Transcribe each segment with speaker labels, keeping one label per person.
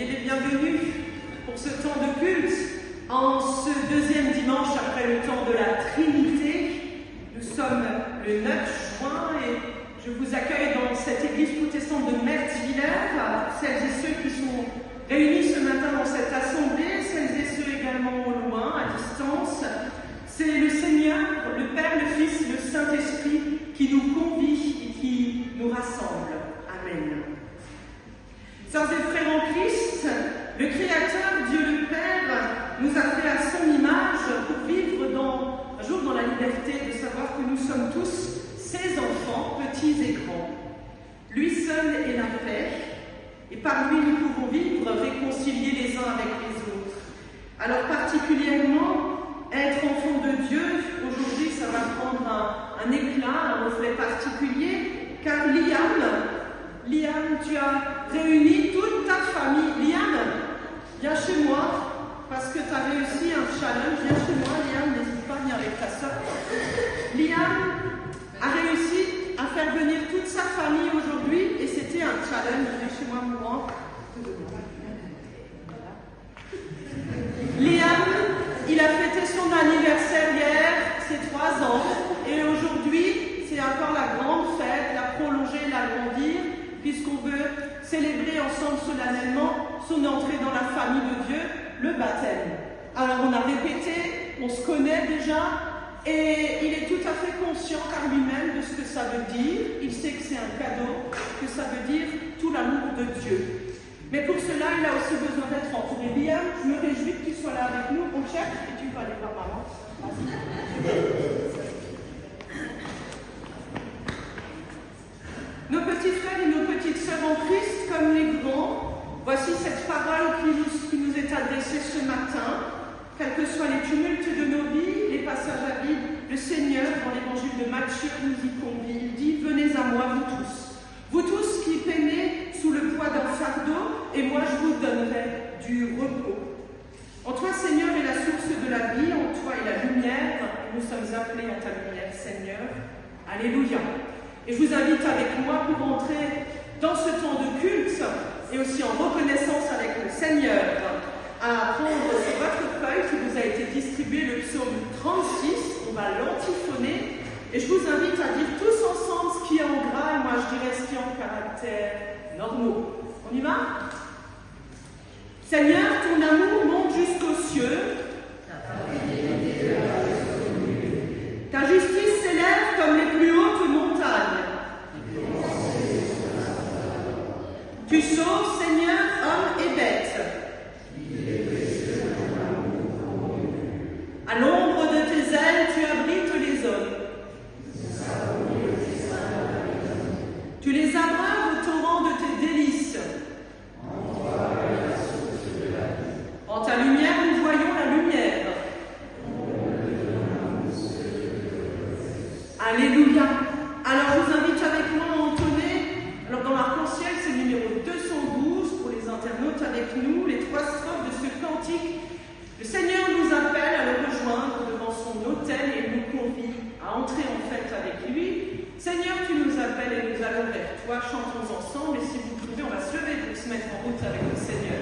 Speaker 1: Soyez les bienvenus pour ce temps de culte. En ce deuxième dimanche après le temps de la Trinité, nous sommes le 9 juin et je vous accueille dans cette église protestante de Mertzwiller, celles et ceux qui sont réunis ce matin dans cette assemblée, celles et ceux également au loin, à distance. C'est le Seigneur, le Père, le Fils, le Saint-Esprit qui nous convie et qui nous rassemble. Amen. Sœurs et frères en Christ, le Créateur, Dieu le Père, nous a fait à son image pour vivre un jour dans la liberté de savoir que nous sommes tous ses enfants, petits et grands. Lui seul est la paix, et par lui nous pouvons vivre réconciliés les uns avec les autres. Alors particulièrement, être enfant de Dieu, aujourd'hui ça va prendre un éclat, un reflet particulier, car Liam, tu as réuni toute ta famille. Liam, viens chez moi, parce que tu as réussi un challenge. Viens chez moi, Liam, n'hésite pas à venir avec ta soeur. Liam a réussi à faire venir toute sa famille aujourd'hui, et c'était un challenge. Viens chez moi, Mourant. Liam, il a fêté son anniversaire hier, c'est 3 ans, et aujourd'hui, c'est encore la grande fête, la prolonger, l'agrandir, puisqu'on veut célébrer ensemble solennellement son entrée dans la famille de Dieu, le baptême. Alors on a répété, on se connaît déjà, et il est tout à fait conscient par lui-même de ce que ça veut dire. Il sait que c'est un cadeau, que ça veut dire tout l'amour de Dieu. Mais pour cela, il a aussi besoin d'être entouré. Liam, je me réjouis que tu sois là avec nous. On cherche et tu vas aller voir maman. Nos petits frères et nos petites sœurs en Christ, comme les grands, voici cette parole qui nous est adressée ce matin. Quels que soient les tumultes de nos vies, les passages à vide, le Seigneur, dans l'évangile de Matthieu, nous y convie. Il dit « Venez à moi, vous tous qui peinez sous le poids d'un fardeau, et moi je vous donnerai du repos. En toi, Seigneur, est la source de la vie, en toi est la lumière, et nous sommes appelés en ta lumière, Seigneur. Alléluia. » Et je vous invite avec moi pour entrer dans ce temps de culte, et aussi en reconnaissance avec le Seigneur, à prendre sur votre feuille qui vous a été distribuée le psaume 36, on va l'antiphoner, et je vous invite à dire tous ensemble ce qui est en gras, et moi je dirais ce qui est en caractère normaux. On y va? Seigneur, ton amour monte jusqu'aux cieux, ta justice s'élève comme les plus hautes montagnes. Tu sauves, Seigneur, hommes et bêtes. À l'ombre de tes ailes, tu abrites les hommes. Tu les abreuves au torrent de tes délices. En ta lumière, nous voyons la lumière. Alléluia. Alors, je vous invite avec moi à entonner. Alors, dans l'arc-en-ciel, c'est le numéro 212 pour les internautes avec nous, les 3 strophes de ce cantique. Le Seigneur nous appelle à le rejoindre devant son autel et nous convie à entrer en fête avec lui. Seigneur, tu nous appelles et nous allons vers toi. Chantons ensemble et si vous pouvez, on va se lever pour se mettre en route avec le Seigneur.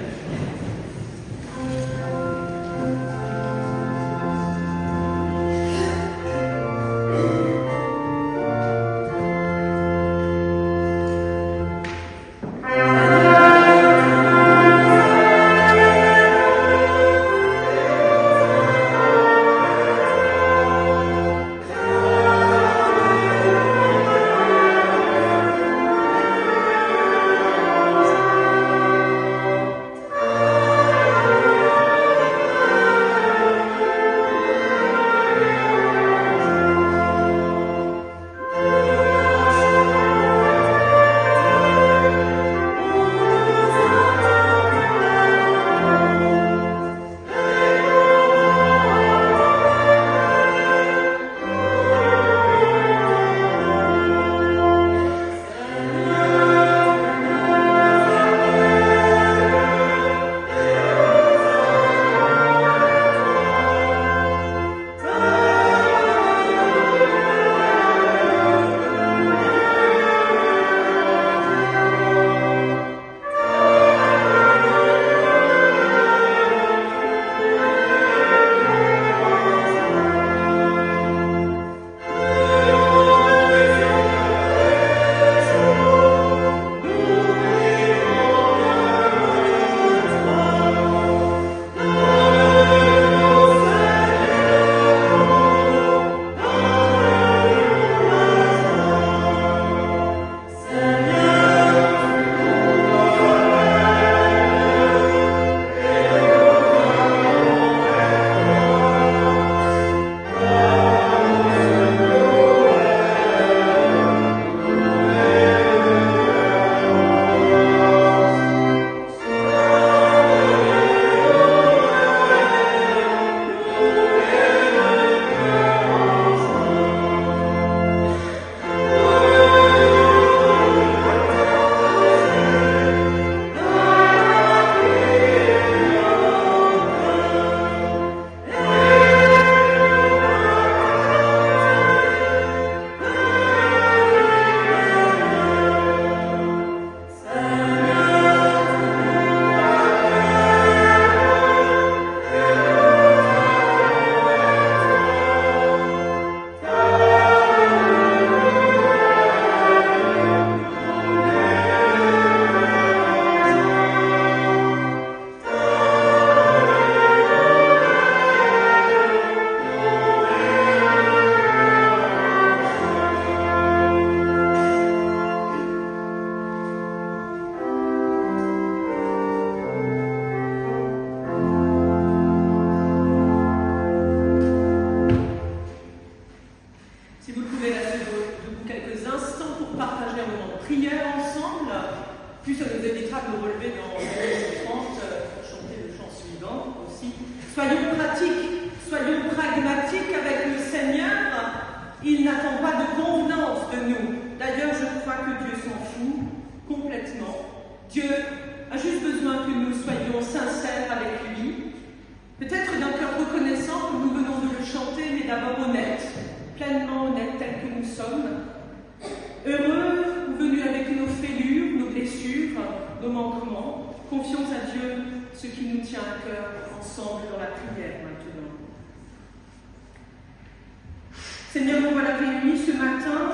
Speaker 1: prière ensemble, puis ça nous évitera de nous relever dans le 30 pour chanter le chant suivant aussi. Soyons pratiques, soyons pragmatiques avec le Seigneur. Il n'attend pas de convenance de nous. D'ailleurs, je crois que Dieu s'en fout complètement. Dieu a juste besoin que nous soyons sincères avec lui. Peut-être d'un cœur reconnaissant, comme nous venons de le chanter, mais d'abord honnête, pleinement honnête, tel que nous sommes. Heureux ou venus avec nos fêlures, nos blessures, nos manquements, confions à Dieu ce qui nous tient à cœur ensemble dans la prière maintenant. Seigneur, nous voilà réunis ce matin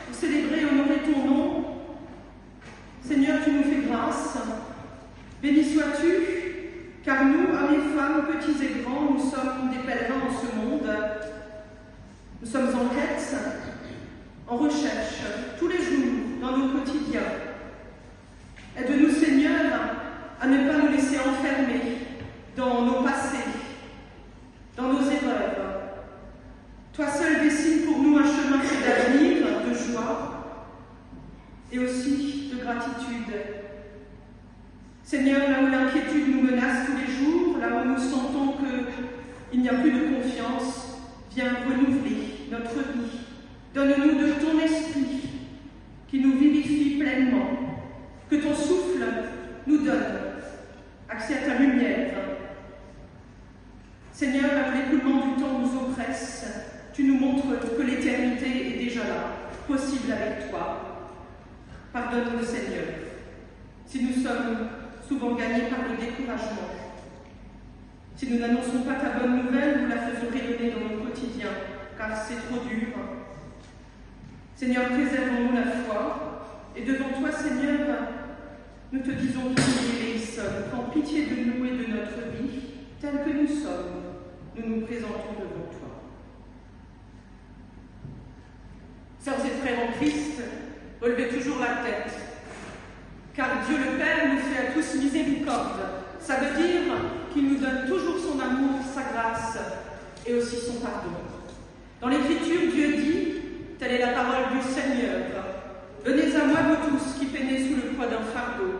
Speaker 1: pour célébrer et honorer ton nom. Seigneur, tu nous fais grâce. Béni sois-tu, car nous, hommes et femmes, petits et grands, nous sommes des pèlerins en ce monde. Nous sommes en quête, en recherche, tous les jours, dans nos quotidiens. Aide-nous, Seigneur, à ne pas nous laisser enfermer dans nos passés, dans nos erreurs. Toi seul dessine pour nous un chemin fait d'avenir, de joie et aussi de gratitude. Seigneur, là où l'inquiétude nous menace tous les jours, là où nous sentons qu'il n'y a plus de confiance, viens renouveler notre vie. Donne-nous de ton esprit qui nous vivifie pleinement. Que ton souffle nous donne accès à ta lumière. Seigneur, là où l'écoulement du temps nous oppresse, tu nous montres que l'éternité est déjà là, possible avec toi. Pardonne-nous, Seigneur, si nous sommes souvent gagnés par le découragement. Si nous n'annonçons pas ta bonne nouvelle, nous la faisons rayonner dans nos quotidiens, car c'est trop dur. Seigneur, préservons-nous la foi, et devant toi, Seigneur, nous te disons que nous sommes. Prends pitié de nous et de notre vie, telle que nous sommes. Nous nous présentons devant toi. Sœurs et frères en Christ, relevez toujours la tête, car Dieu le Père nous fait à tous miséricorde. Ça veut dire qu'il nous donne toujours son amour, sa grâce et aussi son pardon. Dans l'Écriture, Dieu dit, telle est la parole du Seigneur, venez à moi vous tous qui peinez sous le poids d'un fardeau,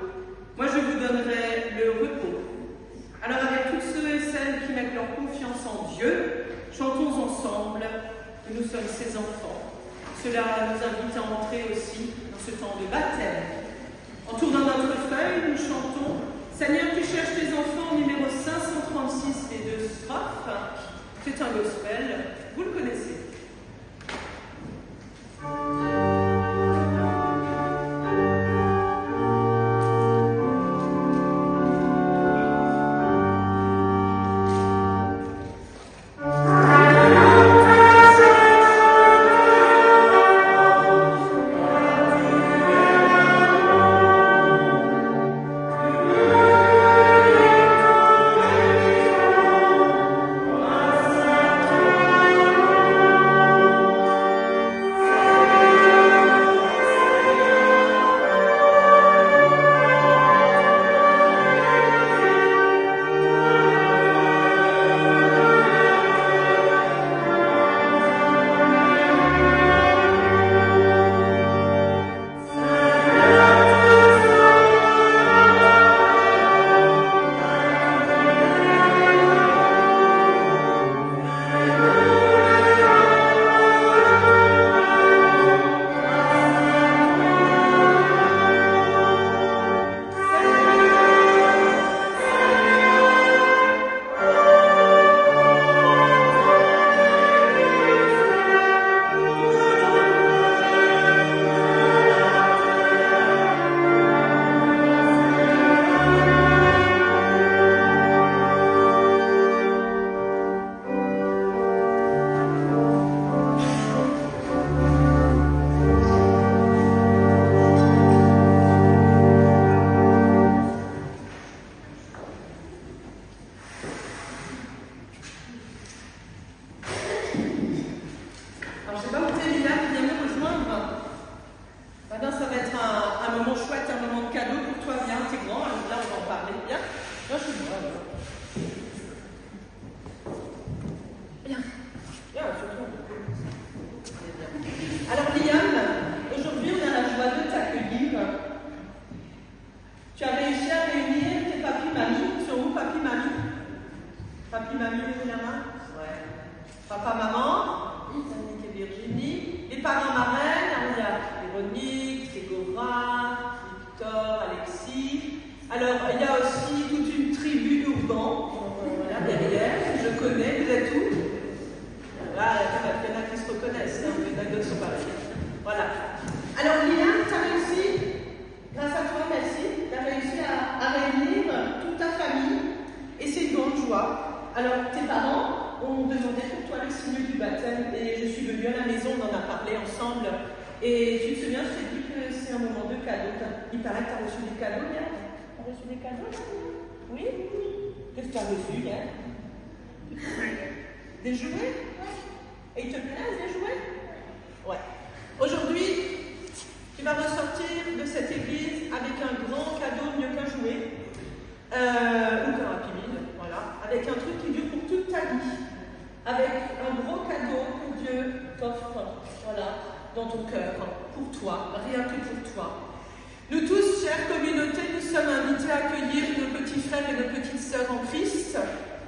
Speaker 1: moi je vous donnerai le repos. Alors avec tous ceux et celles qui mettent leur confiance en Dieu, chantons ensemble que nous sommes ses enfants. Cela nous invite à entrer aussi dans ce temps de baptême. En tournant notre feuille, nous chantons « Seigneur, tu cherches tes enfants » numéro 536 et 2 strophes. C'est un gospel, vous le connaissez.
Speaker 2: Amen.
Speaker 1: m'a mis la main? Ouais. Papa, maman, Yannick et Virginie. Les parents marraines, alors il y a Véronique, Ségora, Victor, Alexis. Alors, il y a aussi toute une tribu d'Ourgan, voilà, derrière, que je connais. Vous êtes où? Là, il y en a qui se reconnaissent, hein, les anecdotes sont pareilles. Voilà. Alors, Liliane, tu as réussi, grâce à toi, merci, tu as réussi à réunir toute ta famille, et c'est une grande joie. Alors, tes parents ont demandé pour toi le signe du baptême, et je suis venue à la maison, on en a parlé ensemble, et tu te souviens, je t'ai dit que c'est un moment de cadeau. Il paraît que tu as reçu des cadeaux hier. Tu as reçu des cadeaux? Oui? Qu'est-ce que tu as reçu hier? Des jouets? Et ils te plaisent, les jouets? Ouais. Aujourd'hui, tu vas ressortir de cette église avec un grand cadeau, mieux qu'un jouet, ou qu'un Happy Meal, voilà, avec un truc qui dure pour toute ta vie, avec un gros cadeau que Dieu t'offre, voilà, dans ton cœur, pour toi, rien que pour toi. Nous tous, chère communauté, nous sommes invités à accueillir nos petits frères et nos petites sœurs en Christ,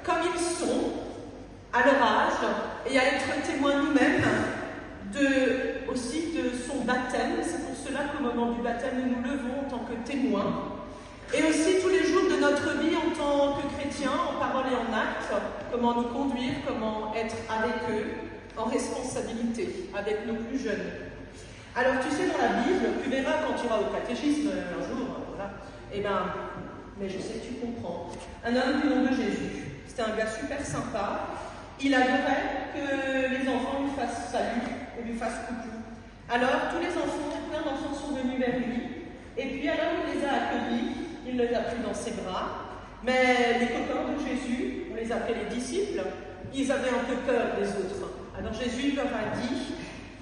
Speaker 1: comme ils sont, à leur âge, et à être témoins nous-mêmes aussi de son baptême. C'est pour cela qu'au moment du baptême, nous nous levons en tant que témoins. Et aussi tous les jours de notre vie en tant que chrétiens, en parole et en acte, comment nous conduire, comment être avec eux, en responsabilité, avec nos plus jeunes. Alors tu sais, dans la Bible, tu verras quand tu iras au catéchisme un jour, voilà, mais je sais que tu comprends. Un homme du nom de Jésus, c'était un gars super sympa. Il adorait que les enfants lui fassent salut et lui fassent coucou. Alors, tous les enfants, plein d'enfants sont venus vers lui. Et puis, alors, il les a accueillis, il les a pris dans ses bras. Mais les copains de Jésus, on les appelait les disciples, ils avaient un peu peur des autres. Alors, Jésus leur a dit,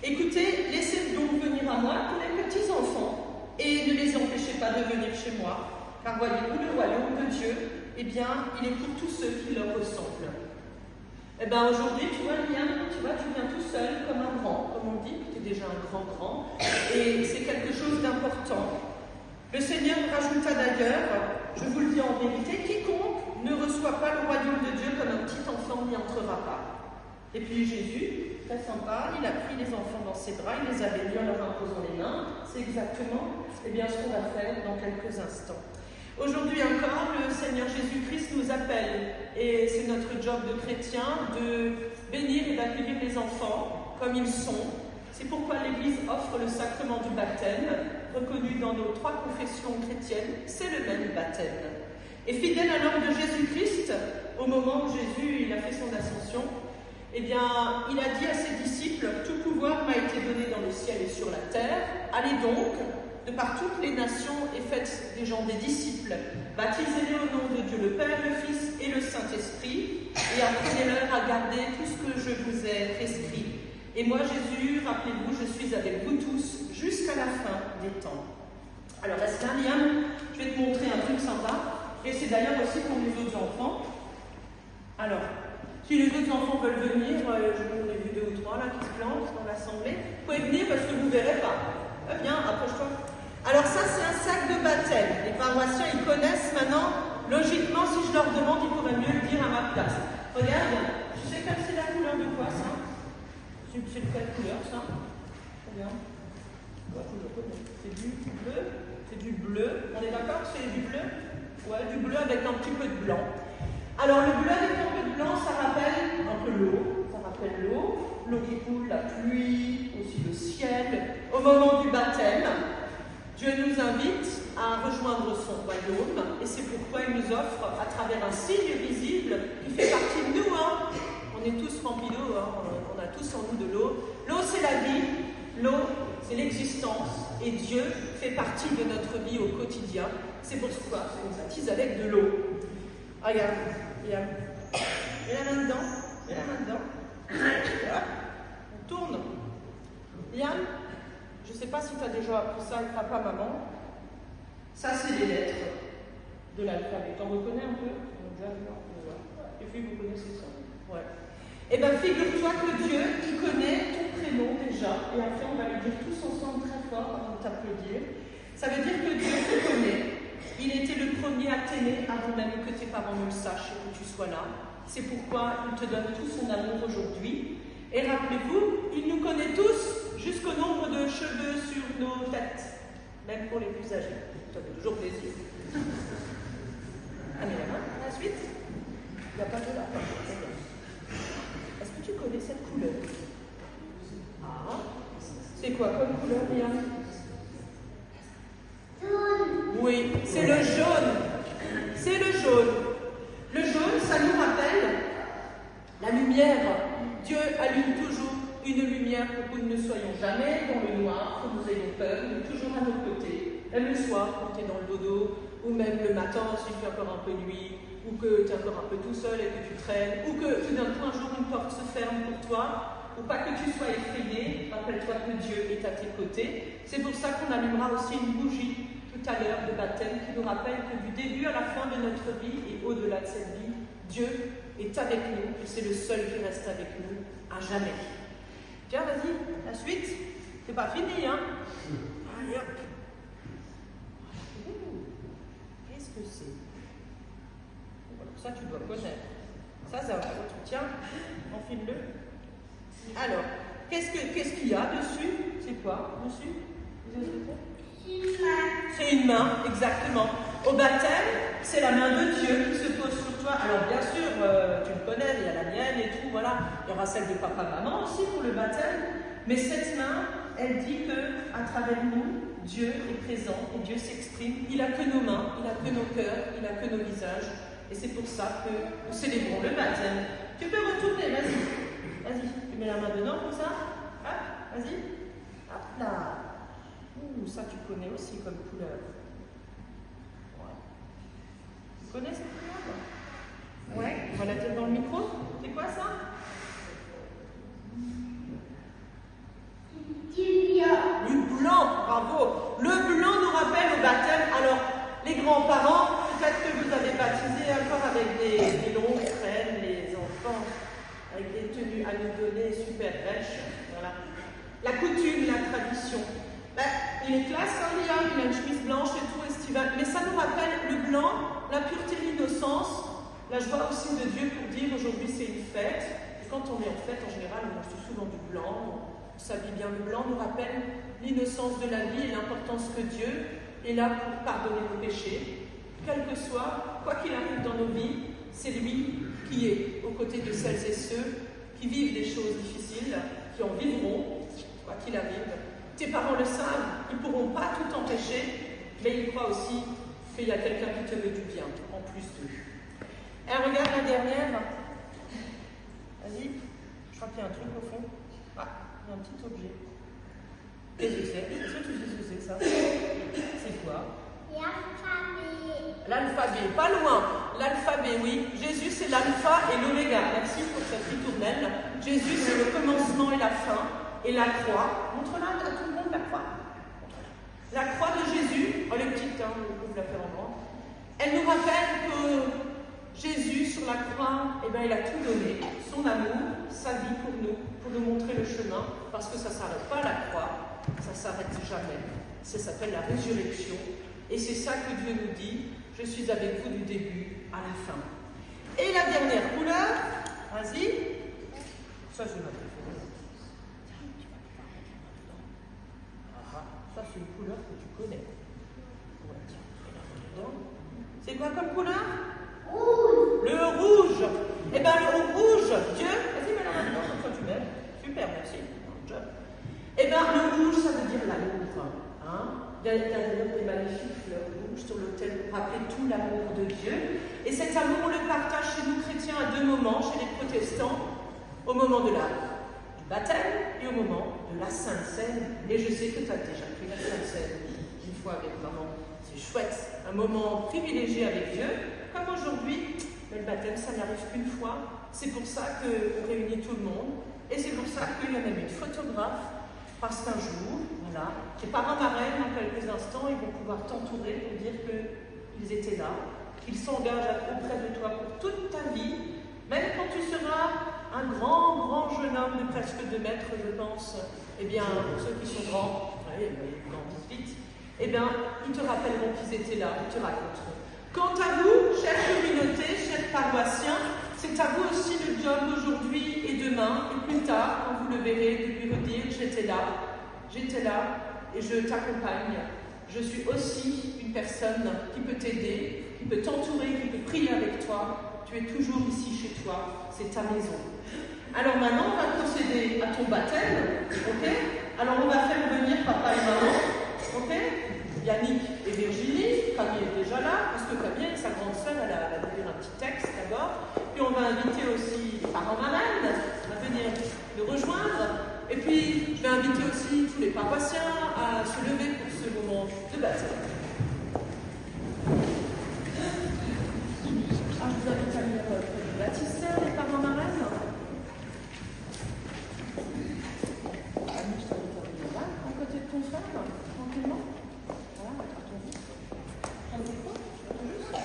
Speaker 1: écoutez, laissez donc venir à moi tous les petits enfants et ne les empêchez pas de venir chez moi. Car voyez-vous, le royaume de Dieu, eh bien, il est pour tous ceux qui leur ressemblent. Eh bien aujourd'hui, tu vois, Liam, tu viens tout seul comme un grand, comme on dit, tu es déjà un grand, et c'est quelque chose d'important. Le Seigneur rajouta d'ailleurs, je vous le dis en vérité, quiconque ne reçoit pas le royaume de Dieu comme un petit enfant n'y entrera pas. Et puis Jésus, très sympa, il a pris les enfants dans ses bras, il les a bénis en leur imposant les mains. C'est exactement ce qu'on va faire dans quelques instants. Aujourd'hui encore, le Seigneur Jésus-Christ nous appelle, et c'est notre job de chrétien, de bénir et d'accueillir les enfants comme ils sont. C'est pourquoi l'Église offre le sacrement du baptême, reconnu dans nos 3 confessions chrétiennes, c'est le même baptême. Et fidèle à l'ordre de Jésus-Christ, au moment où Jésus il a fait son ascension, eh bien, il a dit à ses disciples, « Tout pouvoir m'a été donné dans le ciel et sur la terre, allez donc, de par toutes les nations et faites des gens des disciples, baptisez-les au nom de Dieu le Père, le Fils et le Saint-Esprit, et apprenez-leur à garder tout ce que je vous ai prescrit. Et moi, Jésus, rappelez-vous, je suis avec vous tous jusqu'à la fin des temps. » Alors, reste là, Liam, je vais te montrer un truc sympa, et c'est d'ailleurs aussi pour les autres enfants. Alors, si les autres enfants veulent venir, j'en ai vu 2 ou 3 là qui se plantent dans l'assemblée, vous pouvez venir parce que vous ne verrez pas. Viens, approche-toi. Alors ça, c'est un sac de baptême. Les paroissiens, ils connaissent maintenant. Logiquement, si je leur demande, ils pourraient mieux le dire à ma place. Regarde, tu sais quelle c'est la couleur de quoi, ça? C'est de quelle couleur, ça? Regarde. C'est du bleu. C'est du bleu. On est d'accord que c'est du bleu? Ouais, du bleu avec un petit peu de blanc. Alors, le bleu avec un peu de blanc, ça rappelle un peu l'eau. Ça rappelle l'eau qui coule, la pluie, aussi le ciel. Au moment du baptême, Dieu nous invite à rejoindre son royaume, et c'est pourquoi il nous offre, à travers un signe visible qui fait partie de nous. On est tous remplis d'eau, on a tous en nous de l'eau. L'eau, c'est la vie, l'eau, c'est l'existence, et Dieu fait partie de notre vie au quotidien. C'est pourquoi on nous baptise avec de l'eau. Regarde, Liam. Et la main dedans, et la main dedans. Voilà. On tourne. Liam, je ne sais pas si tu as déjà appris ça avec papa, maman. Ça, c'est les lettres de l'alphabet. T'en reconnais un peu? Et puis, vous connaissez ça? Ouais. Eh bien, figure-toi que Dieu, il connaît ton prénom déjà, et après, on va le dire tous ensemble très fort avant de t'applaudir. Ça veut dire que Dieu te connaît. Il était le premier à t'aimer avant même que tes parents ne le sachent et que tu sois là. C'est pourquoi il te donne tout son amour aujourd'hui. Et rappelez-vous, il nous connaît tous jusqu'au nombre de cheveux sur nos têtes, même pour les plus âgés. Ça fait toujours plaisir. Allez, la main, la suite. Il n'y a pas de là. Est-ce que tu connais cette couleur? Ah, c'est quoi comme couleur, Liane? Oui, c'est le jaune. C'est le jaune. Le jaune, ça nous rappelle la lumière. Dieu allume toujours une lumière pour que nous ne soyons jamais dans le noir, que nous ayons peur, mais toujours à nos côtés. Même le soir, quand tu es dans le dodo, ou même le matin, s'il fait encore un peu nuit, ou que tu es encore un peu tout seul et que tu traînes, ou que tout d'un coup un jour une porte se ferme pour toi, ou pas que tu sois effrayé, rappelle-toi que Dieu est à tes côtés. C'est pour ça qu'on allumera aussi une bougie tout à l'heure de baptême qui nous rappelle que du début à la fin de notre vie et au-delà de cette vie, Dieu est avec nous et c'est le seul qui reste avec nous à jamais. Tiens, vas-y, la suite. C'est pas fini, hein? Allez, hop. Qu'est-ce que c'est? Ça, tu dois connaître. Ça va. Tiens, enfile-le. Alors, qu'est-ce qu'il y a dessus? C'est quoi dessus? C'est une main, exactement. Au baptême, c'est la main de Dieu qui se pose sur toi. Alors bien sûr, tu le connais, il y a la mienne et tout, voilà. Il y aura celle de papa, maman aussi pour le baptême. Mais cette main, elle dit que à travers nous, Dieu est présent et Dieu s'exprime. Il n'a que nos mains, il n'a que nos cœurs, il n'a que nos visages. Et c'est pour ça que nous célébrons le baptême. Tu peux retourner, vas-y. Vas-y, tu mets la main dedans comme ça. Hop, vas-y. Hop là. Ouh, ça tu connais aussi comme couleur. Ouais. Tu connais cette couleur? Ouais. On va la dire dans le micro. C'est quoi ça? Du blanc, bravo. Le blanc nous rappelle au baptême. Alors, les grands-parents, peut-être que vous avez baptisé encore avec des longues traînes, les enfants, avec des tenues à nous donner super rêches. Voilà. La coutume, la tradition. Ben, il est classe, hein, Liam, il a une chemise blanche et tout, estival. Mais ça nous rappelle le blanc, la pureté, l'innocence, la joie aussi de Dieu pour dire aujourd'hui c'est une fête. Et quand on est en fête, en général, on mange souvent du blanc, on s'habille bien. Le blanc nous rappelle l'innocence de la vie et l'importance que Dieu est là pour pardonner nos péchés. Quel que soit, quoi qu'il arrive dans nos vies, c'est lui qui est aux côtés de celles et ceux qui vivent des choses difficiles, qui en vivront, quoi qu'il arrive. Tes parents le savent, ils ne pourront pas tout empêcher, mais ils croient aussi qu'il y a quelqu'un qui te veut du bien, en plus d'eux. Et regarde la dernière. Vas-y, je crois qu'il y a un truc au fond. Ah, il y a un petit objet. Qu'est-ce que c'est? Est-ce que tu sais ce que c'est que ça? C'est quoi? L'alphabet. L'alphabet, pas loin. L'alphabet, oui. Jésus, c'est l'alpha et l'oméga. Merci pour cette ritournelle. Jésus, c'est le commencement et la fin. Et la croix, montre-la à tout le monde, la croix. La croix de Jésus, oh les petites, hein, on peut la faire en grand. Elle nous rappelle que Jésus, sur la croix, eh ben, il a tout donné, son amour, sa vie pour nous montrer le chemin, parce que ça ne s'arrête pas à la croix, ça ne s'arrête jamais. Ça s'appelle la résurrection. Et c'est ça que Dieu nous dit, je suis avec vous du début à la fin. Et la dernière couleur, vas-y, ça c'est ma préférée. Ça, c'est une couleur que tu connais. C'est quoi comme couleur? Rouge. Le rouge. Eh bien, le rouge, Dieu. Vas-y, mets la main dedans, comme ça tu m'aimes. Super, merci. Eh bien, le rouge, ça veut dire l'amour. Hein? Il y a d'ailleurs des magnifiques fleurs rouges sur l'autel pour rappeler tout l'amour de Dieu. Et cet amour, on le partage chez nous chrétiens à deux moments, chez les protestants, au moment du baptême et au moment de la Sainte Seine. Et je sais que tu as déjà pris la Sainte Seine une fois avec maman. C'est chouette, un moment privilégié avec Dieu. Comme aujourd'hui, mais le baptême, ça n'arrive qu'une fois. C'est pour ça qu'on réunit tout le monde. Et c'est pour ça qu'il y a même une photographe, parce qu'un jour, voilà, tes parents-marraines, dans quelques instants, ils vont pouvoir t'entourer pour dire qu'ils étaient là, qu'ils s'engagent auprès de toi pour toute ta vie, même quand tu seras un grand jeune homme de presque 2 mètres, je pense, eh bien, pour ceux qui sont grands, ils grandissent vite, eh bien, ils te rappelleront qu'ils étaient là, ils te raconteront. Quant à vous, chère communauté, chers paroissiens, c'est à vous aussi le job d'aujourd'hui et demain, et plus tard, quand vous le verrez, de lui redire « j'étais là et je t'accompagne. Je suis aussi une personne qui peut t'aider, qui peut t'entourer, qui peut prier avec toi. Tu es toujours ici chez toi, c'est ta maison. » Alors maintenant, on va procéder à ton baptême, ok? Alors on va faire venir papa et maman, ok? Yannick et Virginie, Camille est déjà là, parce que Camille, avec sa grande sœur, elle va lire un petit texte d'abord. Puis on va inviter aussi les parents marraines à venir nous rejoindre. Et puis, je vais inviter aussi tous les paroissiens à se lever pour ce moment de baptême. Je vous invite à venir près du baptistère, les parents marraines. Annie, je t'invite à venir là, à côté de ton frère, tranquillement. Voilà, à ton tour. Prends des fois, juste.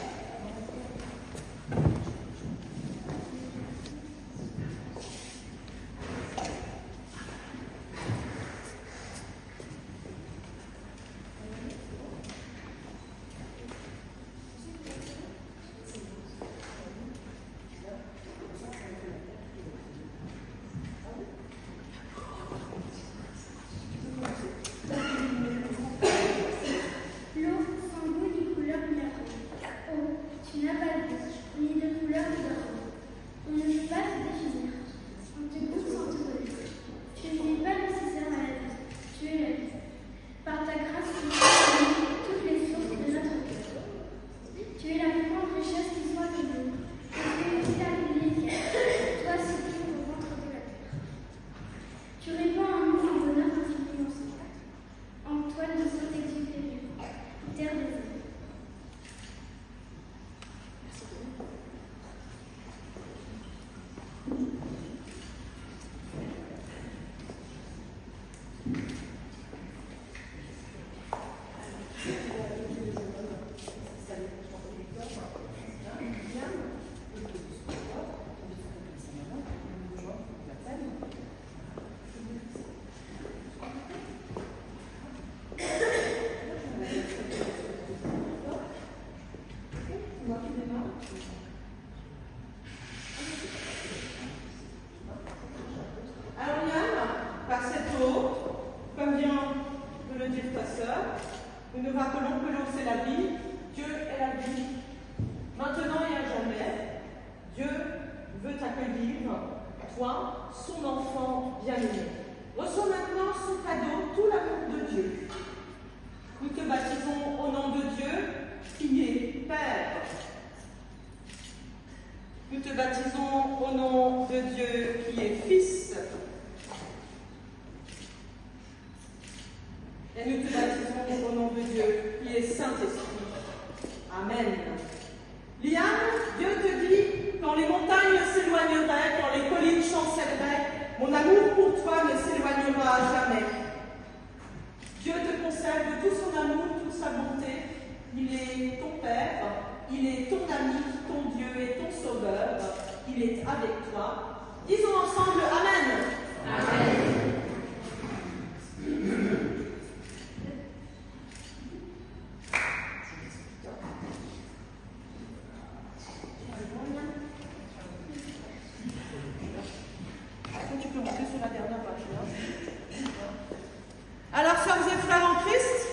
Speaker 1: Alors, sœurs et frères en Christ,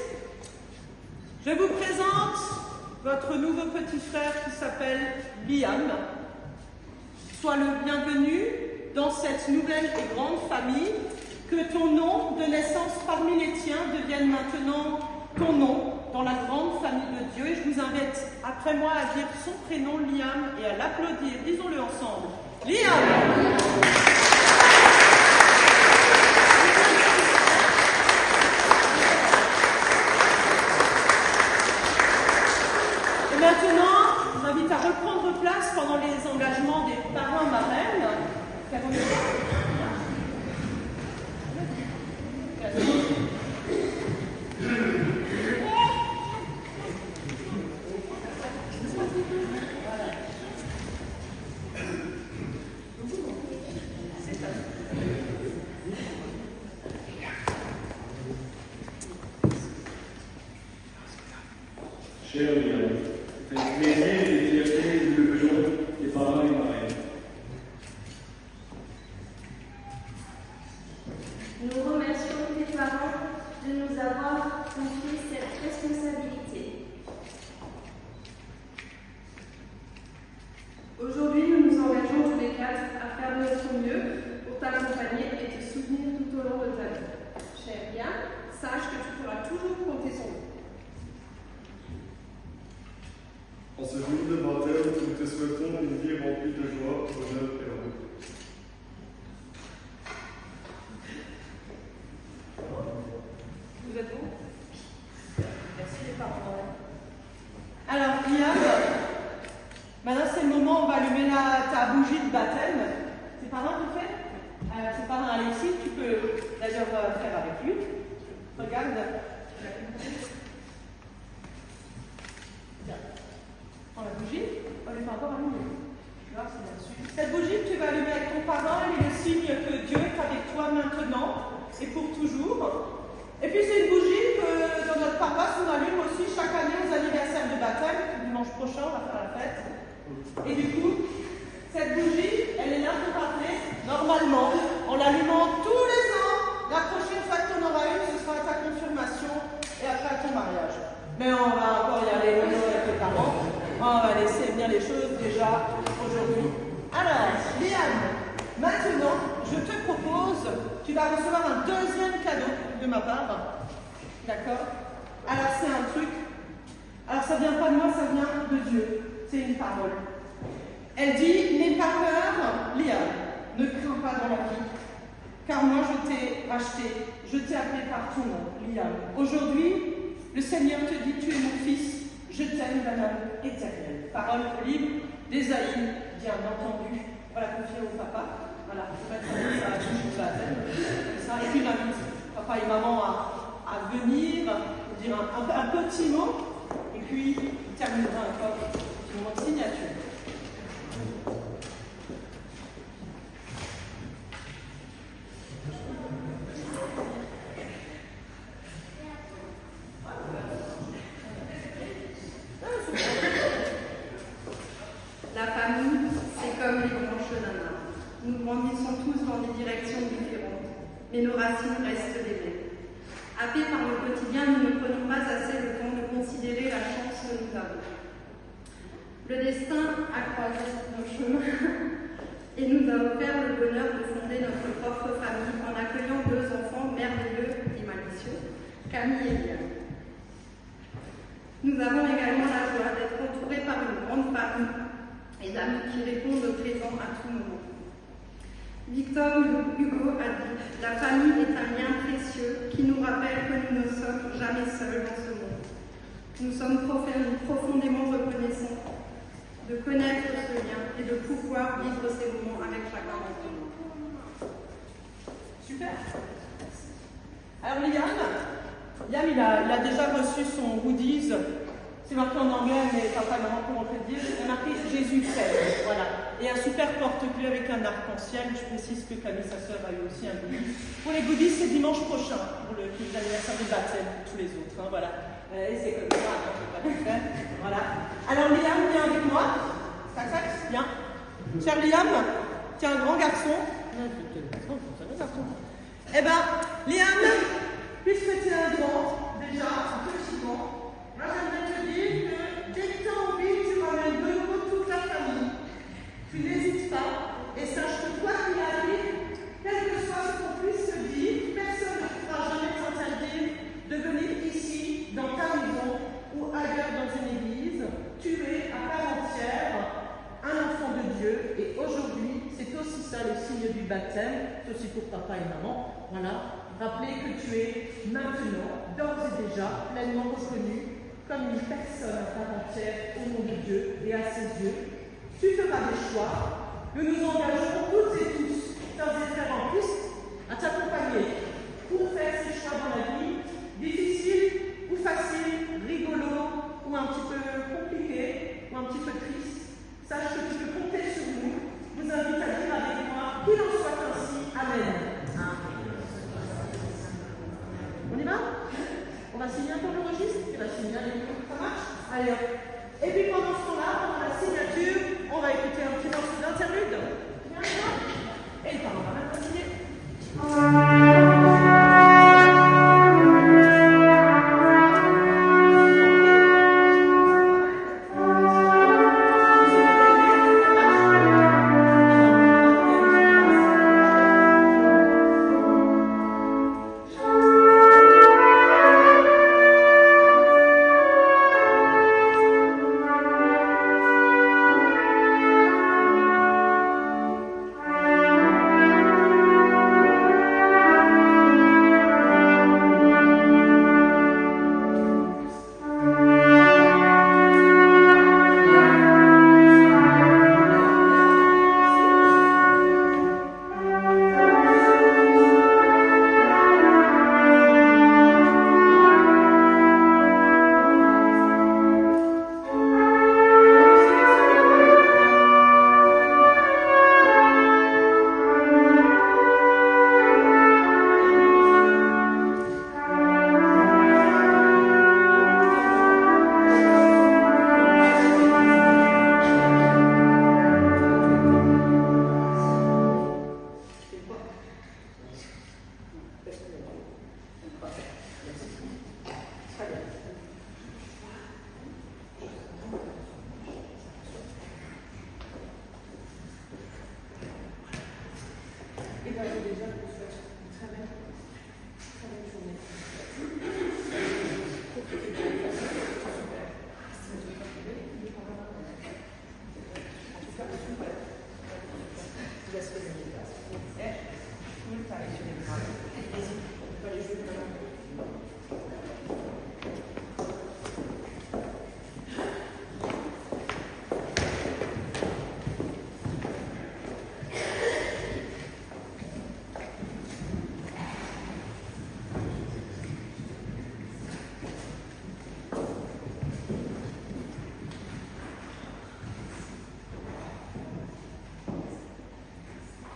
Speaker 1: je vous présente votre nouveau petit frère qui s'appelle Liam. Sois le bienvenu dans cette nouvelle et grande famille. Que ton nom de naissance parmi les tiens devienne maintenant ton nom dans la grande famille de Dieu. Et je vous invite après moi à dire son prénom, Liam, et à l'applaudir. Disons-le ensemble. Liam! Maintenant, je vous invite à reprendre place pendant les engagements des parrains marraines.
Speaker 2: Cher Liam, c'est un plaisir et fierté de le jour des parents et marraines. En ce jour de baptême, nous te souhaitons une vie remplie de joie, d'honneur et amour.
Speaker 1: Vous êtes bon? Merci les parents. Alors, Liam, maintenant c'est le moment où on va allumer ta bougie de baptême. C'est parrain qui fait? C'est parrain Alexis, tu peux d'ailleurs faire avec lui. Regarde. Tiens, prends la bougie. On n'est pas encore allumée. Cette bougie que tu vas allumer avec ton parrain, elle est le signe que Dieu est avec toi maintenant et pour toujours. Et puis c'est une bougie que dans notre paroisse on allume aussi chaque année aux anniversaires de baptême. Dimanche prochain on va faire la fête. Et du coup, cette bougie, elle est là pour rappeler, normalement, en l'allumant tous les ans. La prochaine fois que tu en auras une, ce sera à ta confirmation et après à ton mariage. Mais on va encore y aller avec les parents. On va laisser venir les choses déjà aujourd'hui. Alors, Liam, maintenant, je te propose, tu vas recevoir un deuxième cadeau de ma part. D'accord? Alors, c'est un truc. Alors, ça vient pas de moi, ça vient de Dieu. C'est une parole. Elle dit, n'aie pas peur, Liam, ne crains pas dans la vie. Car moi, je t'ai racheté, je t'ai appelé par ton nom, Liam. Aujourd'hui, le Seigneur te dit, tu es mon fils, je t'aime d'un amour éternel. Parole du livre d'Ésaïe, bien entendu. On va la confier au papa. Voilà, on va mettre ça à la bouche de baptême. Et puis, j'invite papa et maman à venir, dire un petit mot, et puis il terminera encore un moment de signature.
Speaker 3: La famille, c'est comme les branches d'un arbre. Nous grandissons tous dans des directions différentes, mais nos racines restent les mêmes. Happés par le quotidien, nous ne prenons pas assez le temps de considérer la chance que nous avons. Le destin a croisé nos chemins et nous a offert le bonheur de fonder notre propre famille en accueillant deux enfants merveilleux et malicieux, Camille et Liam. Nous avons également la joie d'être entourés par une grande famille et d'amis qui répondent présents à tout moment. Victor Hugo a dit « La famille est un lien précieux qui nous rappelle que nous ne sommes jamais seuls dans ce monde. Nous sommes profondément reconnaissants de connaître ce lien et de pouvoir vivre ces moments avec chacun d'entre nous. »
Speaker 1: Super. Alors Liam, il a déjà reçu son goodies. C'est marqué en anglais, mais papa et maman pourront te le dire. Il a marqué Jésus t'aime. Voilà. Et un super porte-clés avec un arc-en-ciel. Je précise que Camille, sa sœur, a eu aussi un goodies. Pour les goodies, c'est dimanche prochain, pour le culte d'anniversaire du baptême, pour tous les autres. Hein, voilà. Et c'est comme ça, je ne peux pas tout faire. Voilà. Alors Liam, viens avec moi. Tac, tac, viens. Cher Liam, tu es un grand garçon. Eh bien, Liam, puisque tu es un grand, déjà, un petit grand, moi, j'aimerais te dire que dès que tu as envie, tu ramènes de nouveau toute la famille. Tu n'hésites pas et sache que quoi qu'il arrive, quel que soit ce qu'on puisse se dire, personne ne pourra jamais t'interdire de venir ici, dans ta maison ou ailleurs dans une église. Tu es à part entière un enfant de Dieu et aujourd'hui, c'est aussi ça le signe du baptême, c'est aussi pour papa et maman. Voilà, rappelez que tu es maintenant, d'ores et déjà, pleinement reconnu comme une personne à part entière au nom de Dieu et à ses yeux. Tu feras des choix. Nous nous engageons toutes et tous, sœurs et frères en Christ, à t'accompagner pour faire ces choix dans la vie, difficiles ou faciles, rigolos ou un petit peu compliqués ou un petit peu tristes. Sache que tu peux compter sur nous. Je vous invite à dire avec moi qu'il en soit ainsi. Amen. On y va? On va signer un peu le registre, tu vas signer un livre, ça marche? Allez, et puis pendant ce temps-là, pendant la signature, on va écouter un petit morceau d'interlude. Et le parent va maintenant signer.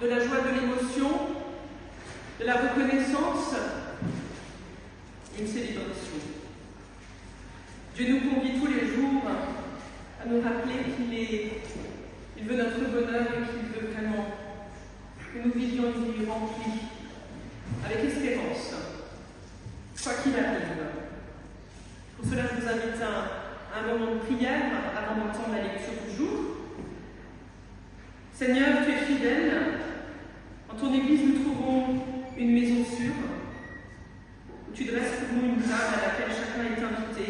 Speaker 1: de la joie, de l'émotion, de la reconnaissance, une célébration. Dieu nous convie tous les jours à nous rappeler qu'il veut notre bonheur et qu'il veut vraiment que nous vivions une vie remplie, avec espérance, quoi qu'il arrive. Pour cela, je vous invite à un moment de prière avant d'entendre la lecture du jour. Seigneur, tu es fidèle. En ton Église, nous trouvons une maison sûre, où tu dresses pour nous une table à laquelle chacun est invité.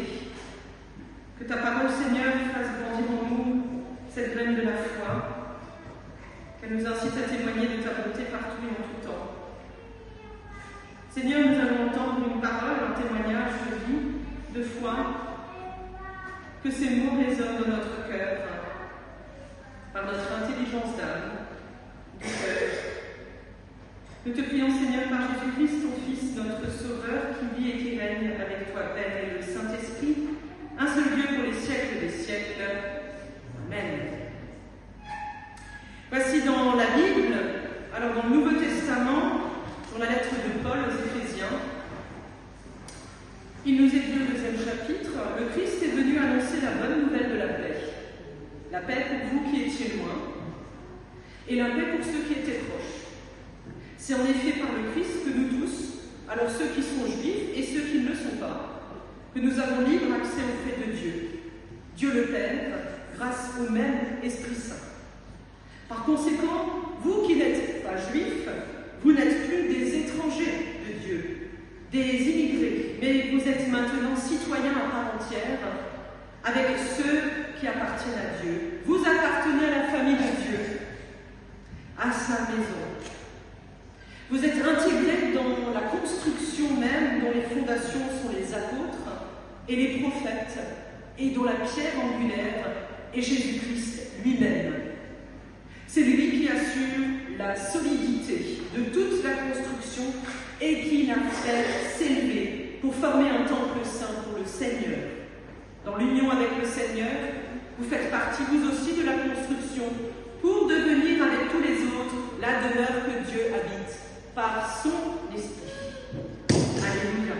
Speaker 1: Que ta parole, Seigneur, fasse grandir en nous cette graine de la foi, qu'elle nous incite à témoigner de ta bonté partout et en tout temps. Seigneur, nous allons entendre une parole, un témoignage de vie, de foi, que ces mots résonnent dans notre cœur, par notre intelligence d'âme, du cœur. Nous te prions, Seigneur, par Jésus-Christ, ton Fils, notre Sauveur, qui vit et qui règne avec toi, Père et le Saint-Esprit, un seul Dieu pour les siècles des siècles. Amen. Voici dans la Bible, alors dans le Nouveau Testament, dans la lettre de Paul aux Éphésiens, il nous est dit au 2e chapitre, le Christ est venu annoncer la bonne nouvelle de la paix. La paix pour vous qui étiez loin, et la paix pour ceux qui étaient proches. C'est en effet par le Christ que nous tous, alors ceux qui sont juifs et ceux qui ne le sont pas, que nous avons libre accès auprès de Dieu, Dieu le Père, grâce au même Esprit Saint. Par conséquent, vous qui n'êtes pas juifs, vous n'êtes plus des étrangers de Dieu, des immigrés, mais vous êtes maintenant citoyens à part entière, avec ceux qui appartiennent à Dieu. Vous appartenez à la famille de Dieu, à sa maison. Vous êtes intégrés dans la construction même dont les fondations sont les apôtres et les prophètes, et dont la pierre angulaire est Jésus-Christ lui-même. C'est lui qui assure la solidité de toute la construction et qui la fait s'élever pour former un temple saint pour le Seigneur. Dans l'union avec le Seigneur, vous faites partie vous aussi de la construction pour devenir avec tous les autres la demeure que Dieu habite par son Esprit. Alléluia.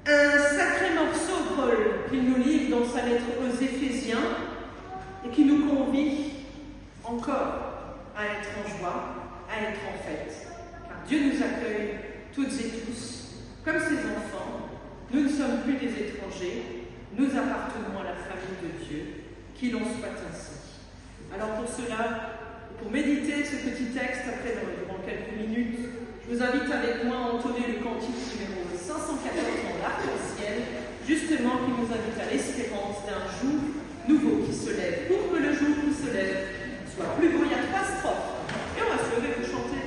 Speaker 1: Un sacré morceau, Paul, qu'il nous livre dans sa lettre aux Éphésiens et qui nous convie encore à être en joie, à être en fête. Car Dieu nous accueille toutes et tous comme ses enfants. Nous ne sommes plus des étrangers, nous appartenons à la famille de Dieu, qu'il en soit ainsi. Alors pour cela, pour méditer ce petit texte, après durant quelques minutes, je vous invite avec moi à entonner le cantique numéro 514 dans l'arc-en-ciel, justement qui nous invite à l'espérance d'un jour nouveau qui se lève, pour que le jour qui se lève soit plus beau. Il y a 3 strophes, et on va se lever pour chanter.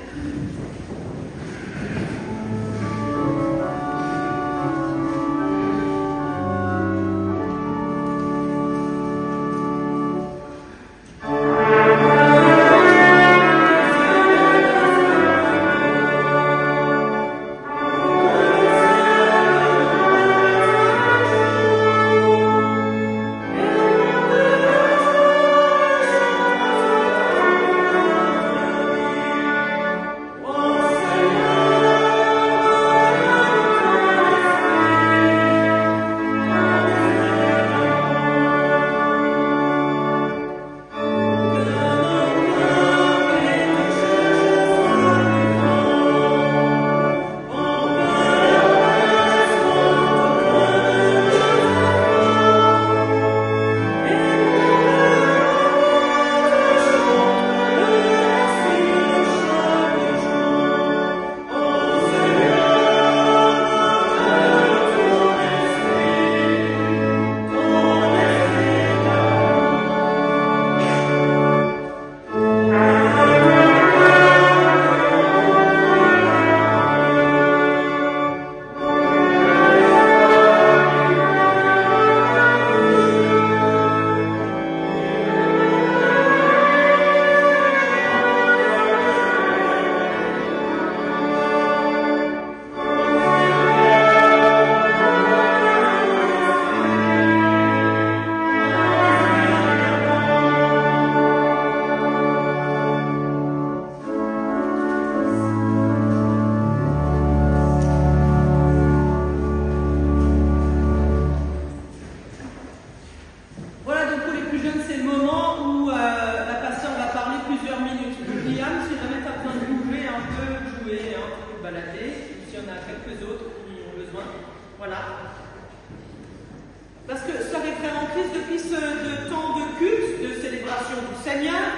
Speaker 1: Seigneur,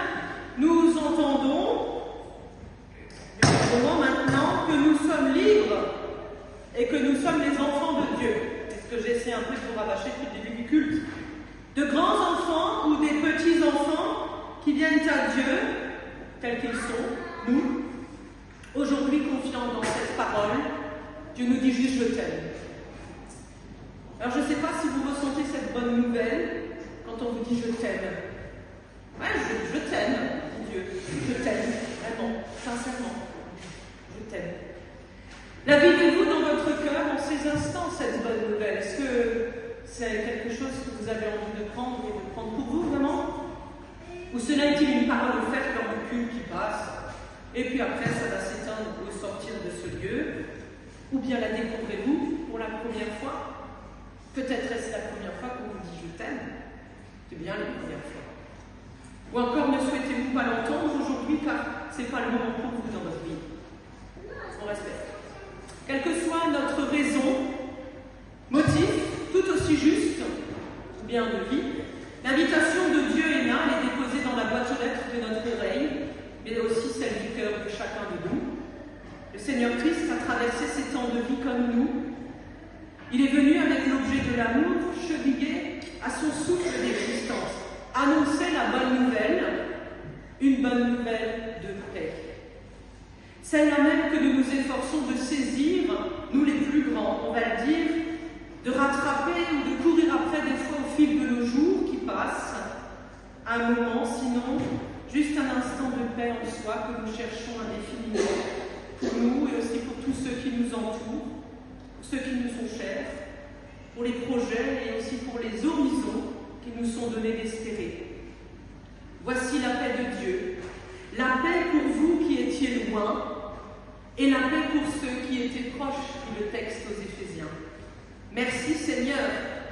Speaker 1: nous entendons, depuis un moment maintenant, que nous sommes libres et que nous sommes les enfants de Dieu. C'est ce que j'essaie un peu de vous rabâcher depuis le début du culte. De grands enfants ou des petits enfants qui viennent à Dieu, tels qu'ils sont, nous, aujourd'hui confiants dans cette parole, Dieu nous dit juste « je t'aime ». Alors je ne sais pas si vous ressentez cette bonne nouvelle quand on vous dit « je t'aime ». Ouais, je t'aime, dit Dieu, je t'aime, vraiment, sincèrement, je t'aime. La vivez-vous dans votre cœur en ces instants, cette bonne nouvelle? Est-ce que c'est quelque chose que vous avez envie de prendre et de prendre pour vous, vraiment? Ou cela est-il une parole offerte lors du culte qui passe, et puis après ça va s'éteindre au sortir de ce lieu? Ou bien la découvrez-vous pour la première fois? Peut-être est-ce la première fois qu'on vous dit « je t'aime ». C'est bien la première fois. Ou encore ne souhaitez-vous pas l'entendre aujourd'hui car ce n'est pas le moment pour vous dans votre vie. On respecte. Quelle que soit notre raison, motif, tout aussi juste, ou bien de vie, l'invitation de Dieu est là, elle est déposée dans la boîte aux lettres de notre oreille, mais aussi celle du cœur de chacun de nous. Le Seigneur Christ a traversé ces temps de vie comme nous. Il est venu avec l'objet de l'amour, chevillé à son souffle d'existence, annoncer la bonne nouvelle, une bonne nouvelle de paix. Celle-là même que nous nous efforçons de saisir, nous les plus grands, on va le dire, de rattraper ou de courir après des fois au fil de nos jours qui passent, un moment, sinon juste un instant de paix en soi que nous cherchons indéfiniment, pour nous et aussi pour tous ceux qui nous entourent, pour ceux qui nous sont chers, pour les projets et aussi pour les horizons qui nous sont donnés d'espérer. Voici la paix de Dieu, la paix pour vous qui étiez loin, et la paix pour ceux qui étaient proches, dit le texte aux Éphésiens. Merci Seigneur,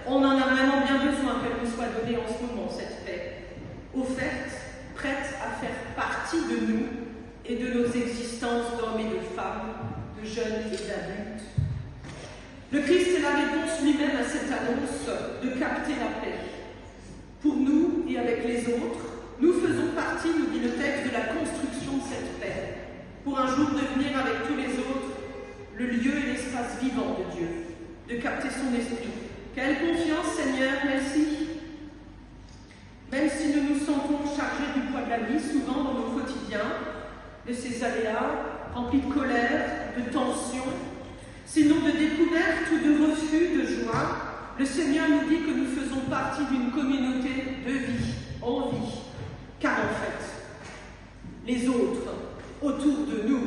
Speaker 1: on en a vraiment bien besoin qu'elle nous soit donnée en ce moment, cette paix, offerte, prête à faire partie de nous et de nos existences d'hommes et de femmes, de jeunes et d'adultes. Le Christ est la réponse lui-même à cette annonce de capter la paix. Pour nous et avec les autres, nous faisons partie, nous dit le texte, de la construction de cette paix, pour un jour devenir avec tous les autres le lieu et l'espace vivant de Dieu, de capter son esprit. Quelle confiance, Seigneur, merci. Même si nous nous sentons chargés du poids de la vie, souvent dans nos quotidiens, de ces aléas remplis de colère, de tension, sinon de découverte ou de refus, de joie, le Seigneur nous dit que nous faisons partie d'une communauté de vie, en vie. Car en fait, les autres autour de nous,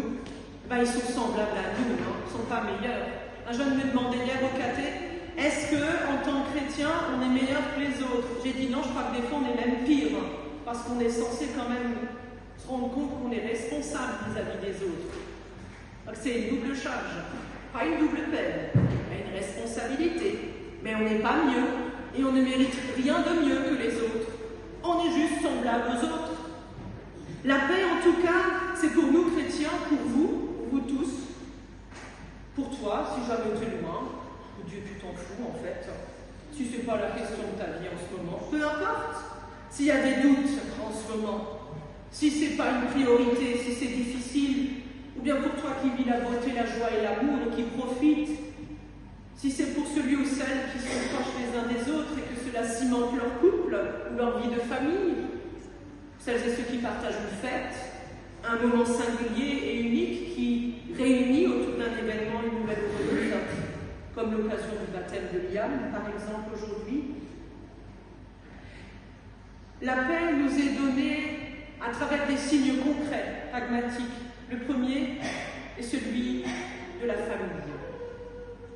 Speaker 1: ils sont semblables à nous, ils ne sont pas meilleurs. Un jeune me demandait hier au caté, est-ce que, en tant que chrétien, on est meilleur que les autres? J'ai dit non, je crois que des fois on est même pire, parce qu'on est censé quand même se rendre compte qu'on est responsable vis-à-vis des autres. Donc c'est une double charge, pas une double peine, une responsabilité, mais on n'est pas mieux, et on ne mérite rien de mieux que les autres. On est juste semblable aux autres. La paix, en tout cas, c'est pour nous chrétiens, pour vous tous, pour toi, si jamais tu es loin, ou Dieu tu t'en fous en fait, si ce n'est pas la question de ta vie en ce moment, peu importe, s'il y a des doutes en ce moment, si ce n'est pas une priorité, si c'est difficile, ou bien pour toi qui vis la beauté, la joie et l'amour et qui profite, si c'est pour celui ou celle qui sont proches les uns des autres et que cela cimente leur couple ou leur vie de famille, celles et ceux qui partagent une fête, un moment singulier et unique qui réunit autour d'un événement une nouvelle heureuse, comme l'occasion du baptême de Liam, par exemple, aujourd'hui. La paix nous est donnée à travers des signes concrets, pragmatiques. Le premier est celui de la famille.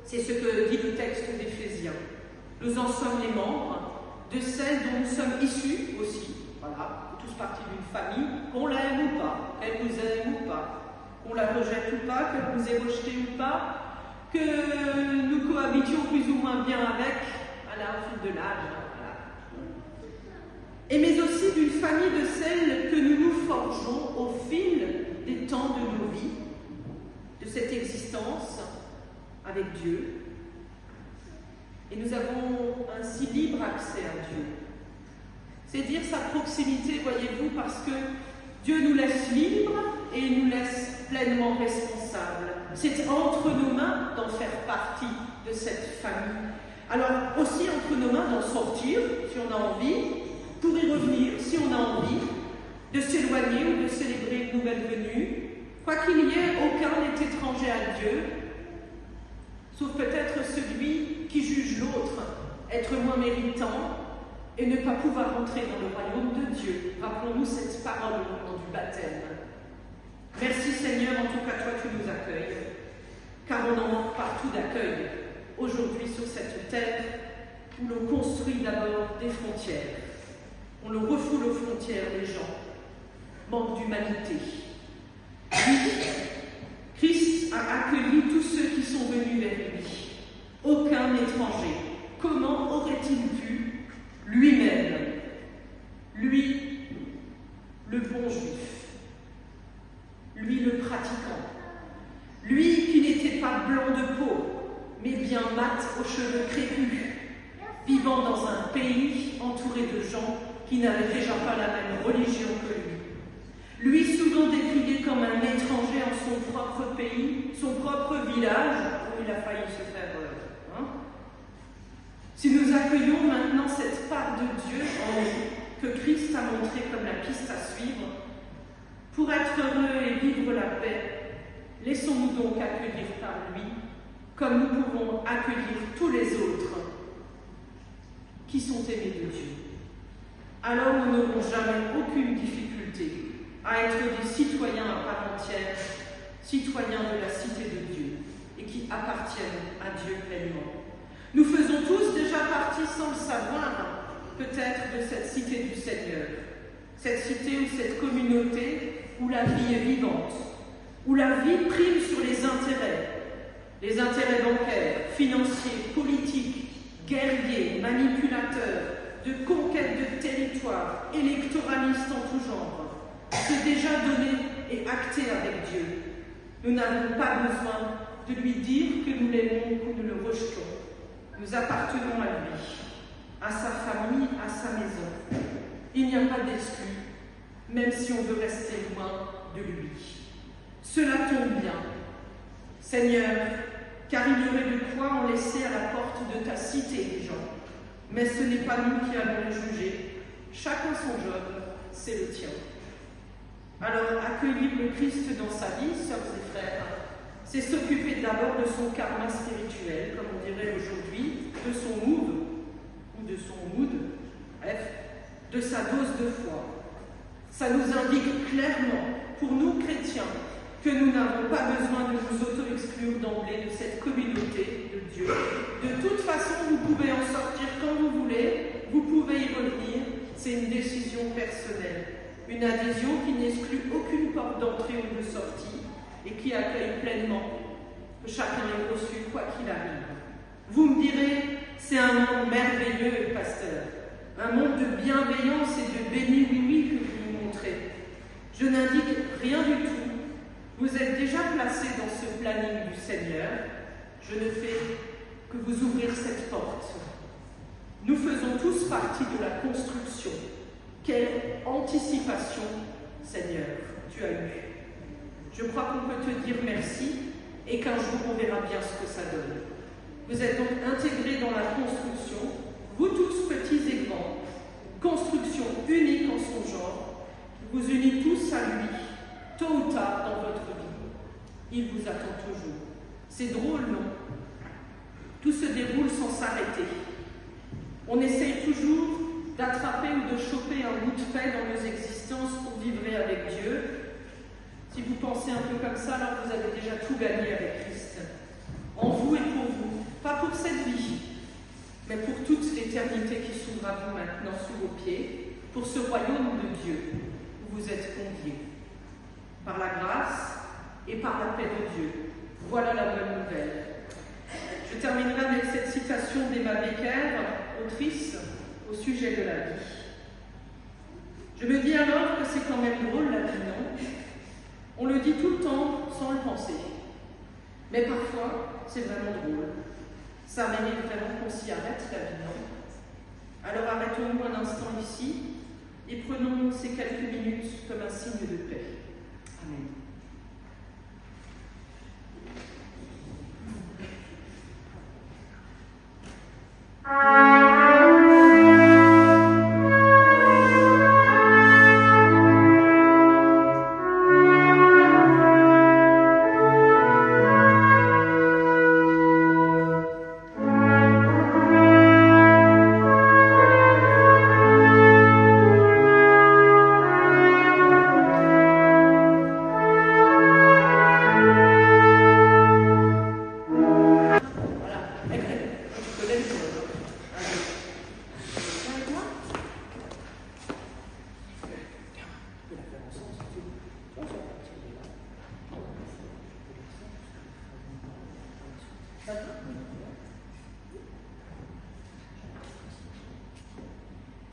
Speaker 1: C'est ce que dit le texte d'Éphésiens. Nous en sommes les membres, de celle dont nous sommes issus aussi. Voilà, tous partie d'une famille, qu'on l'aime ou pas, qu'elle nous aime ou pas, qu'on la rejette ou pas, qu'elle nous ait rejeté ou pas, que nous cohabitions plus ou moins bien avec, au fil de l'âge. Voilà. Et mais aussi d'une famille de celles que nous nous forgeons au fil des temps de nos vies, de cette existence avec Dieu. Et nous avons ainsi libre accès à Dieu. C'est dire sa proximité, voyez-vous, parce que Dieu nous laisse libres et il nous laisse pleinement responsables. C'est entre nos mains d'en faire partie de cette famille. Alors aussi entre nos mains d'en sortir, si on a envie, pour y revenir, si on a envie, de s'éloigner ou de célébrer une nouvelle venue. Quoi qu'il y ait, aucun n'est étranger à Dieu, sauf peut-être celui qui juge l'autre être moins méritant et ne pas pouvoir entrer dans le royaume de Dieu. Rappelons-nous cette parole au moment du baptême. Merci Seigneur, en tout cas toi tu nous accueilles, car on en manque partout d'accueil aujourd'hui sur cette terre où l'on construit d'abord des frontières. On le refoule aux frontières des gens, manque d'humanité. Oui, Christ a accueilli tous ceux qui sont venus vers lui. Aucun étranger. Comment aurait-il pu lui-même, lui, le bon juif, lui le pratiquant, lui qui n'était pas blanc de peau, mais bien mat aux cheveux crépus, vivant dans un pays entouré de gens qui n'avaient déjà pas la même religion que lui. Lui souvent décrié comme un étranger en son propre pays, son propre village, où il a failli se faire... Si nous accueillons maintenant cette part de Dieu en nous, que Christ a montré comme la piste à suivre, pour être heureux et vivre la paix, laissons-nous donc accueillir par lui, comme nous pouvons accueillir tous les autres qui sont aimés de Dieu. Alors nous n'aurons jamais aucune difficulté à être des citoyens à part entière, citoyens de la cité de Dieu, et qui appartiennent à Dieu pleinement. Nous faisons tous déjà partie, sans le savoir, peut-être de cette cité du Seigneur, cette cité ou cette communauté où la vie est vivante, où la vie prime sur les intérêts bancaires, financiers, politiques, guerriers, manipulateurs, de conquête de territoire, électoralistes en tout genre. C'est déjà donné et acté avec Dieu. Nous n'avons pas besoin de lui dire que nous l'aimons ou que nous le rejetons. Nous appartenons à lui, à sa famille, à sa maison. Il n'y a pas d'exclus, même si on veut rester loin de lui. Cela tombe bien, Seigneur, car il y aurait de quoi en laisser à la porte de ta cité des gens. Mais ce n'est pas nous qui allons les juger. Chacun son job, c'est le tien. Alors, accueillir le Christ dans sa vie, sœurs et frères, c'est s'occuper d'abord de son karma spirituel, comme on dirait aujourd'hui, de son mood, ou de son mood, bref, de sa dose de foi. Ça nous indique clairement, pour nous chrétiens, que nous n'avons pas besoin de nous auto-exclure d'emblée de cette communauté de Dieu. De toute façon, vous pouvez en sortir quand vous voulez, vous pouvez y revenir, c'est une décision personnelle. Une adhésion qui n'exclut aucune porte d'entrée ou de sortie, et qui accueille pleinement que chacun est reçu quoi qu'il arrive. Vous me direz, c'est un monde merveilleux, pasteur, un monde de bienveillance et de béni oui-oui que vous nous montrez. Je n'indique rien du tout. Vous êtes déjà placé dans ce planning du Seigneur. Je ne fais que vous ouvrir cette porte. Nous faisons tous partie de la construction. Quelle anticipation, Seigneur, tu as eue. Je crois qu'on peut te dire merci et qu'un jour on verra bien ce que ça donne. Vous êtes donc intégrés dans la construction, vous tous petits et grands, construction unique en son genre, qui vous unit tous à lui, tôt ou tard dans votre vie. Il vous attend toujours. C'est drôle, non? Tout se déroule sans s'arrêter. On essaye toujours d'attraper ou de choper un bout de paix dans nos existences pour vivre avec Dieu. Si vous pensez un peu comme ça, alors vous avez déjà tout gagné avec Christ. En vous et pour vous. Pas pour cette vie, mais pour toute l'éternité qui s'ouvre à vous maintenant sous vos pieds, pour ce royaume de Dieu où vous êtes conviés. Par la grâce et par la paix de Dieu. Voilà la bonne nouvelle. Je terminerai avec cette citation d'Emma Becker, autrice, au sujet de la vie. Je me dis alors que c'est quand même drôle la vie, non? On le dit tout le temps sans le penser. Mais parfois, c'est vraiment drôle. Ça mérite vraiment qu'on s'y arrête, la vie, non? Alors arrêtons arrêtons-nous un instant ici et prenons ces quelques minutes comme un signe de paix. Amen.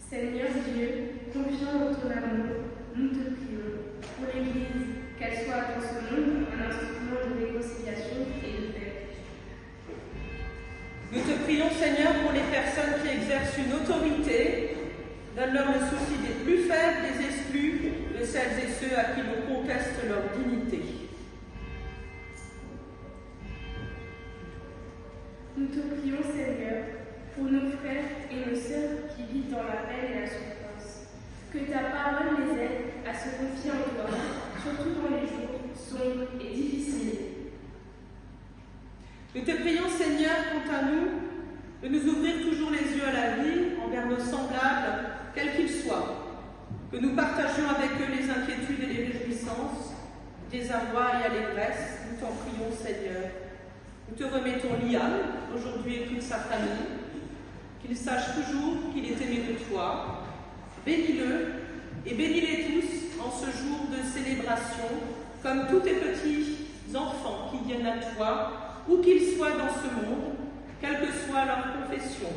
Speaker 4: Seigneur Dieu, confiant dans ton amour, nous te prions pour l'Église, qu'elle soit dans ce monde un instrument de réconciliation et de paix.
Speaker 1: Nous te prions, Seigneur, pour les personnes qui exercent une autorité. Donne-leur le souci des plus faibles, des exclus, de celles et ceux à qui l'on conteste leur dignité.
Speaker 4: Nous te prions, Seigneur, pour nos frères et nos sœurs qui vivent dans la peine et la souffrance. Que ta parole les aide à se confier en toi, surtout dans les jours sombres et difficiles.
Speaker 1: Nous te prions, Seigneur, quant à nous, de nous ouvrir toujours les yeux à la vie envers nos semblables, quels qu'ils soient. Que nous partagions avec eux les inquiétudes et les réjouissances, désarroi et allégresse. Nous t'en prions, Seigneur. Nous te remettons Liam, aujourd'hui et toute sa famille, qu'il sache toujours qu'il est aimé de toi. Bénis-le et bénis-les tous en ce jour de célébration, comme tous tes petits enfants qui viennent à toi, où qu'ils soient dans ce monde, quelle que soit leur confession.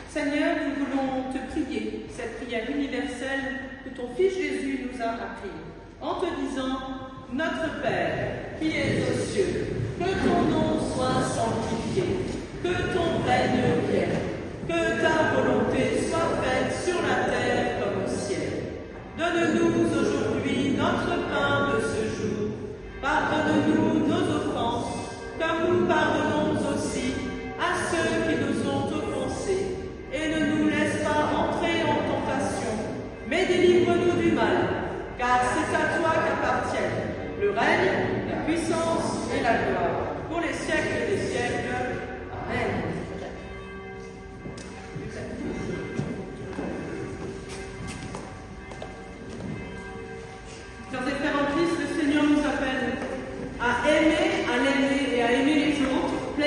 Speaker 1: Seigneur, nous voulons te prier, cette prière universelle que ton Fils Jésus nous a appris, en te disant, notre Père, qui es aux cieux, que ton nom soit sanctifié, que ton règne vienne, que ta volonté soit faite sur la terre comme au ciel. Donne-nous aujourd'hui notre pain de ce jour. Pardonne-nous nos offenses, comme nous pardonnons aussi à ceux qui nous ont offensés. Et ne nous laisse pas entrer en tentation, mais délivre-nous du mal, car c'est à toi qu'appartiennent le règne, la puissance et la gloire, pour les siècles des siècles. Amen. Sœurs et frères en Christ, le Seigneur nous appelle à l'aimer et à aimer les autres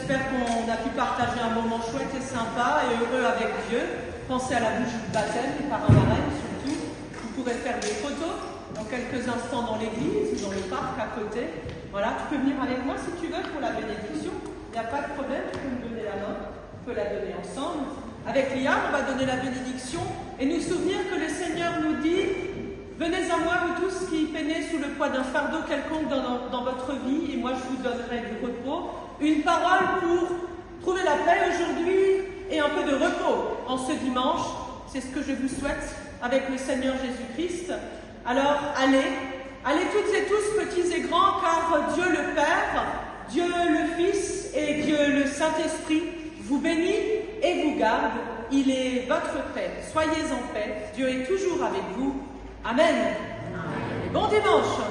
Speaker 1: J'espère qu'on a pu partager un moment chouette et sympa et heureux avec Dieu. Pensez à la bougie de baptême, les parents marraines surtout. Vous pourrez faire des photos dans quelques instants dans l'église ou dans le parc à côté. Voilà, tu peux venir avec moi si tu veux pour la bénédiction. Il n'y a pas de problème, tu peux me donner la main. On peut la donner ensemble. Avec Liam, on va donner la bénédiction et nous souvenir que le Seigneur nous dit: venez à moi, vous tous qui peinez sous le poids d'un fardeau quelconque dans votre vie, et moi je vous donnerai du repos. Une parole pour trouver la paix aujourd'hui et un peu de repos en ce dimanche. C'est ce que je vous souhaite avec le Seigneur Jésus-Christ. Alors allez toutes et tous, petits et grands, car Dieu le Père, Dieu le Fils et Dieu le Saint-Esprit vous bénit et vous garde. Il est votre paix. Soyez en paix. Dieu est toujours avec vous. Amen. Bon dimanche.